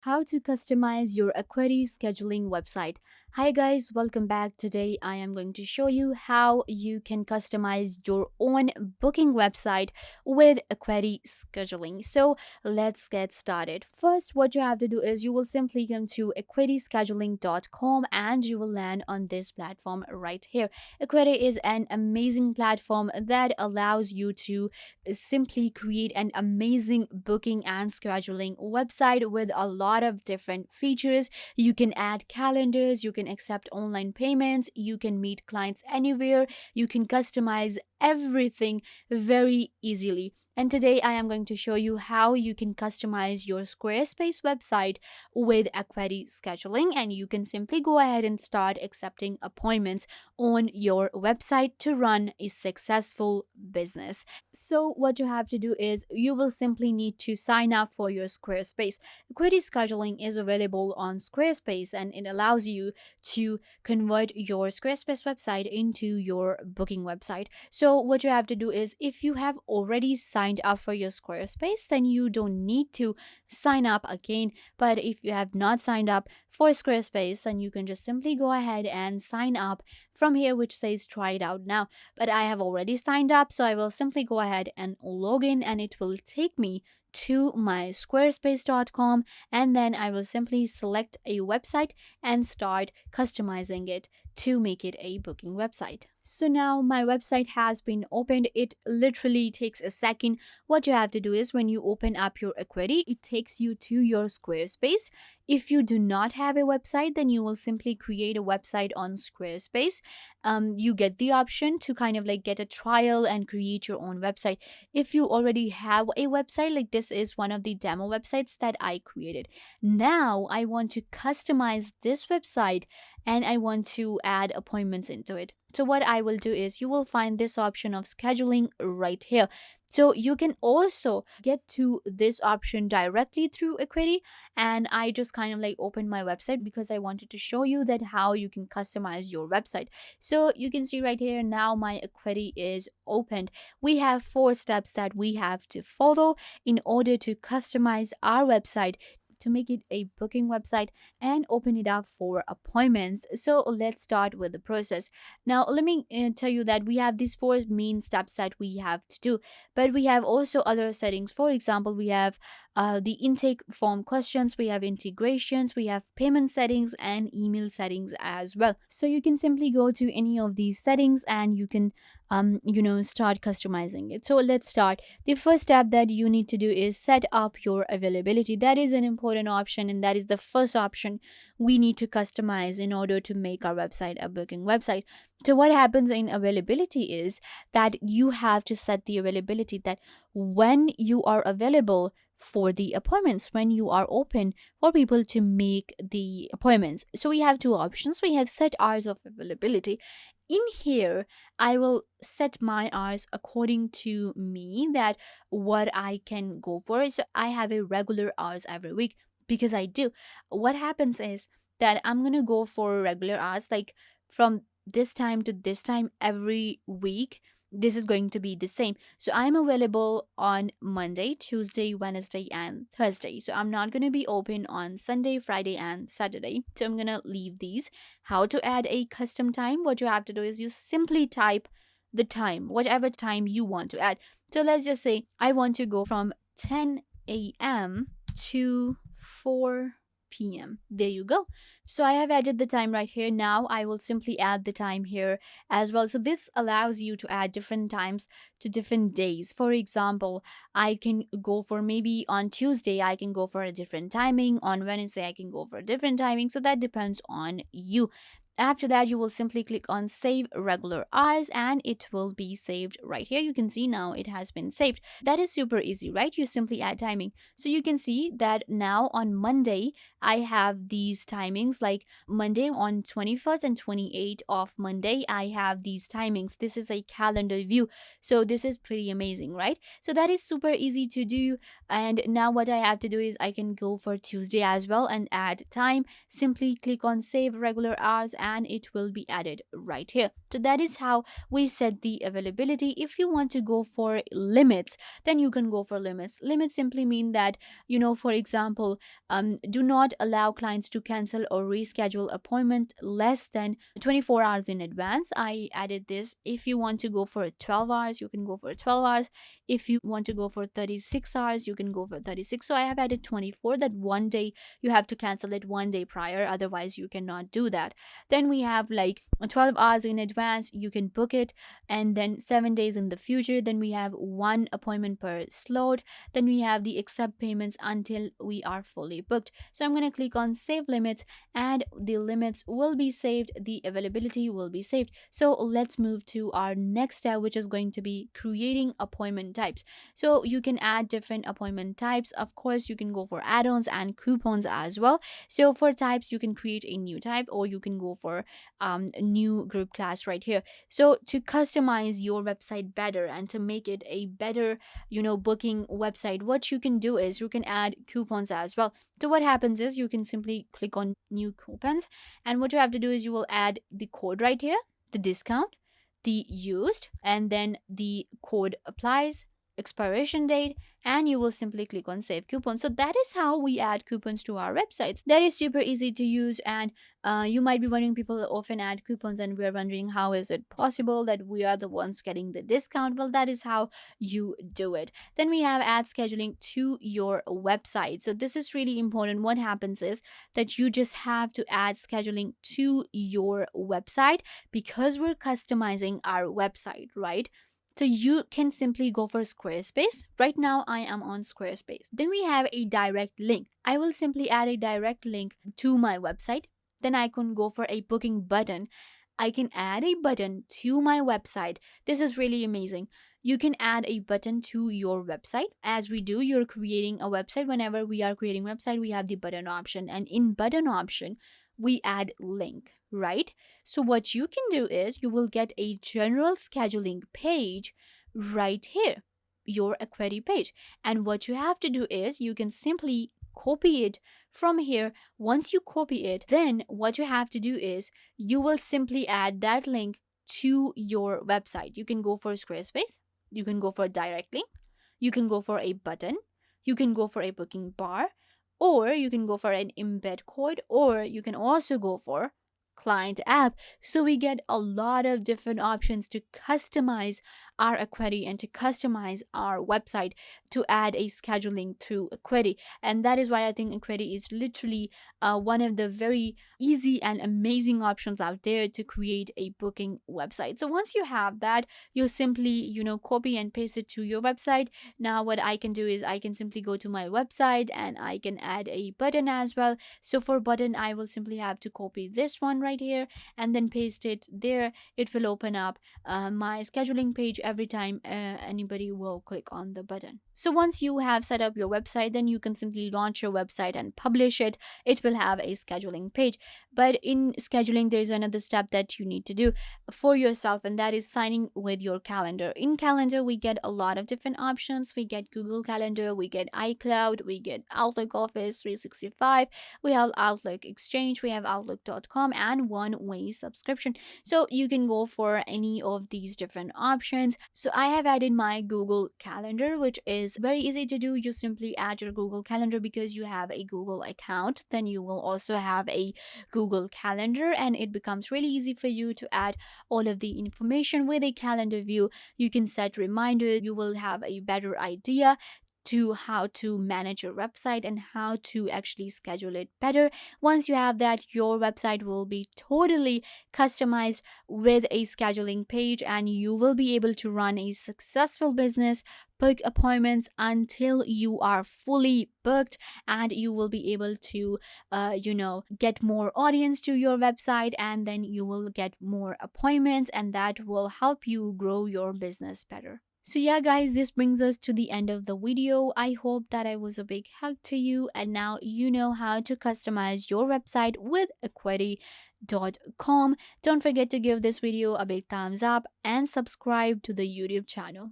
How to customize your Acuity scheduling website. Hi guys, welcome back. Today I am going to show you how you can customize your own booking website with Acuity scheduling. So let's get started. First, what you have to do is you will simply come to acuityscheduling.com and you will land on this platform right here. Acuity is an amazing platform that allows you to simply create an amazing booking and scheduling website with a lot of different features. You can add calendars, you can accept online payments, you can meet clients anywhere, you can customize everything very easily. And today I am going to show you how you can customize your Squarespace website with Acuity scheduling, and you can simply go ahead and start accepting appointments on your website to run a successful business. So what you have to do is you will simply need to sign up for your Squarespace. Equity scheduling is available on Squarespace and it allows you to convert your Squarespace website into your booking website. So what you have to do is if you have already signed up for your Squarespace, then you don't need to sign up again. But if you have not signed up for Squarespace, then you can just simply go ahead and sign up from here, which says try it out now. But I have already signed up, so I will simply go ahead and log in and it will take me to my squarespace.com, and then I will simply select a website and start customizing it to make it a booking website. So now my website has been opened. It literally takes a second. What you have to do is when you open up your Equity, it takes you to your Squarespace. If you do not have a website, then you will simply create a website on Squarespace. You get the option to kind of like get a trial and create your own website. If you already have a website, like this is one of the demo websites that I created. Now I want to customize this website and I want to add appointments into it. So what I will do is you will find this option of scheduling right here. So you can also get to this option directly through Equity, and I just kind of like opened my website because I wanted to show you that how you can customize your website. So you can see right here now my Equity is opened. We have 4 steps that we have to follow in order to customize our website to make it a booking website and open it up for appointments. So let's start with the process. Now, let me tell you that we have these 4 main steps that we have to do, but we have also other settings. For example, we have the intake form questions, we have integrations, we have payment settings, and email settings as well. So you can simply go to any of these settings and you can start customizing it. So let's start. The first step that you need to do is set up your availability. That is an important option, and that is the first option we need to customize in order to make our website a booking website. So what happens in availability is that you have to set the availability that when you are available for the appointments, when you are open for people to make the appointments. So we have 2 options. We have set hours of availability. In here, I will set my hours according to me that what I can go for. So I have a regular hours every week because I do. What happens is that I'm gonna go for regular hours like from this time to this time every week. This is going to be the same. So I'm available on Monday, Tuesday, Wednesday, and Thursday. So I'm not going to be open on Sunday, Friday, and Saturday. So I'm going to leave these. How to add a custom time? What you have to do is you simply type the time, whatever time you want to add. So let's just say I want to go from 10 a.m. to 4 p.m. There you go. So I have added the time right here. Now I will simply add the time here as well. So this allows you to add different times to different days. For example, I can go for maybe on Tuesday, I can go for a different timing. On Wednesday, I can go for a different timing. So that depends on you. After that, you will simply click on save regular hours and it will be saved right here. You can see now it has been saved. That is super easy, right? You simply add timing. So you can see that now on Monday, I have these timings like Monday on 21st and 28th of Monday, I have these timings. This is a calendar view. So this is pretty amazing, right? So that is super easy to do. And now what I have to do is I can go for Tuesday as well and add time. Simply click on save regular hours and it will be added right here. So that is how we set the availability. If you want to go for limits, then you can go for limits. Limits simply mean that, for example, do not allow clients to cancel or reschedule appointment less than 24 hours in advance. I added this. If you want to go for 12 hours, you can go for 12 hours. If you want to go for 36 hours, you can go for 36. So I have added 24, that one day you have to cancel it one day prior, otherwise you cannot do that. Then we have like 12 hours in advance, you can book it, and then 7 days in the future. Then we have one appointment per slot. Then we have the accept payments until we are fully booked. So I'm going to click on save limits, and the limits will be saved, the availability will be saved. So let's move to our next step, which is going to be creating appointment types. So you can add different appointment types. Of course, you can go for add-ons and coupons as well. So for types, you can create a new type, or you can go for a new group class right here. So to customize your website better and to make it a better, booking website, what you can do is you can add coupons as well. So what happens is you can simply click on new coupons, and what you have to do is you will add the code right here, the discount, the used, and then the code applies, expiration date, and you will simply click on save coupon. So that is how we add coupons to our websites. That is super easy to use, and you might be wondering, people often add coupons and we're wondering how is it possible that we are the ones getting the discount. Well, that is how you do it. Then we have add scheduling to your website. So this is really important. What happens is that you just have to add scheduling to your website because we're customizing our website, right? So you can simply go for Squarespace. Right now I am on Squarespace. Then we have a direct link. I will simply add a direct link to my website. Then I can go for a booking button. I can add a button to my website. This is really amazing. You can add a button to your website. As we do, you're creating a website. Whenever we are creating a website, we have the button option. And in button option, we add link, right? So what you can do is you will get a general scheduling page right here, your Acuity page. And what you have to do is you can simply copy it from here. Once you copy it, then what you have to do is you will simply add that link to your website. You can go for Squarespace, you can go for a direct link, you can go for a button, you can go for a booking bar, or you can go for an embed code, or you can also go for client app. So we get a lot of different options to customize our Acuity and to customize our website to add a scheduling through Acuity. And that is why I think Acuity is literally one of the very easy and amazing options out there to create a booking website. So once you have that, you simply, copy and paste it to your website. Now what I can do is I can simply go to my website and I can add a button as well. So for button, I will simply have to copy this one right here and then paste it there. It will open up my scheduling page every time anybody will click on the button. So once you have set up your website, then you can simply launch your website and publish it. It will have a scheduling page. But in scheduling, there's another step that you need to do for yourself, and that is signing with your calendar. In calendar, we get a lot of different options. We get Google Calendar, we get iCloud, we get Outlook Office 365, we have Outlook Exchange, we have Outlook.com, and one-way subscription. So you can go for any of these different options. So I have added my Google Calendar, which is very easy to do. You simply add your Google Calendar because you have a Google account. Then you will also have a Google Calendar, and it becomes really easy for you to add all of the information with a calendar view. You can set reminders. You will have a better idea to how to manage your website and how to actually schedule it better. Once you have that, your website will be totally customized with a scheduling page, and you will be able to run a successful business, book appointments until you are fully booked, and you will be able to get more audience to your website, and then you will get more appointments, and that will help you grow your business better. So yeah guys, this brings us to the end of the video. I hope that I was a big help to you, and now you know how to customize your website with Acuity.com. Don't forget to give this video a big thumbs up and subscribe to the YouTube channel.